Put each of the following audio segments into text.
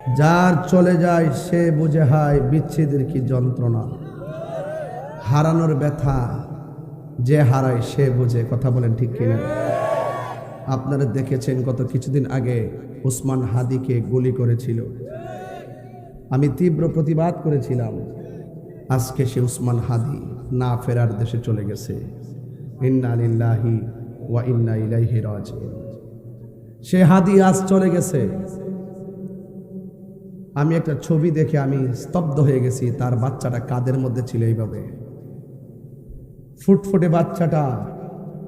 যার চলে যায় সে বুঝে হায় বিচ্ছেদের কি যন্ত্রণা। হারানোর ব্যথা যে হারায় সে বুঝে। কথা বলেন ঠিক কিনা? আপনারা দেখেছেন গত কিছুদিন আগে উসমান হাদিকে গুলি করেছিল। আমি তীব্র প্রতিবাদ করেছিলাম। আজকে সে উসমান হাদি না ফেরার দেশে চলে গেছে। ইন্না লিল্লাহি ওয়া ইন্না ইলাইহি রাজিউন। সে হাদি আজ চলে গেছে। আমি একটা ছবি দেখে আমি স্তব্ধ হয়ে গেছি। তার বাচ্চাটা কাদের মধ্যে ছিল এইভাবে, ফুটফুটে বাচ্চাটা,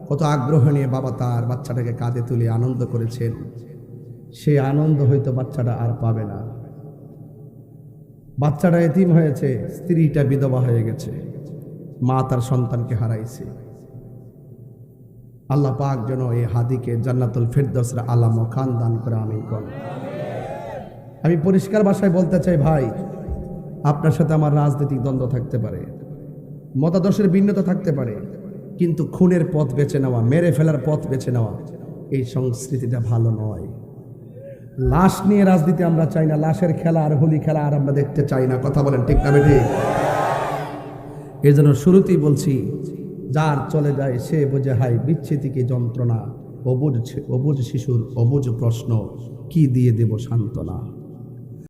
কত আগ্রহ নিয়ে বাবা তার বাচ্চাটাকে কাঁধে তুলে আনন্দ করেছেন। সেই আনন্দ হয়তো বাচ্চাটা আর পাবে না। বাচ্চাটা এতিম হয়েছে, স্ত্রীটা বিধবা হয়ে গেছে, মা তার সন্তানকে হারাইছে। আল্লাহ পাক যেন এই হাদিকে জান্নাতুল ফেরদৌসের আলা মাকান দান করে, আমিন বলেন। আমি পরিষ্কার ভাষায় বলতে চাই, ভাই, আপনার সাথে আমার রাজনৈতিক দ্বন্দ্ব থাকতে পারে, মতাদর্শের ভিন্নতা থাকতে পারে, কিন্তু খুনের পথ বেছে নেওয়া, মেরে ফেলার পথ বেছে নেওয়া, এই সংস্কৃতিটা ভালো নয়। লাশ নিয়ে রাজনীতি আমরা চাই না। লাশের খেলা আর হোলি খেলা আর আমরা দেখতে চাই না। কথা বলেন ঠিক না বেঠিক? এই জন্য শুরুতেই বলছি, যার চলে যায় সে বোঝে হায় বিচ্ছেদি কি যন্ত্রণা। অবুঝ শিশুর অবুঝ প্রশ্ন, কি দিয়ে দেব সান্ত্বনা।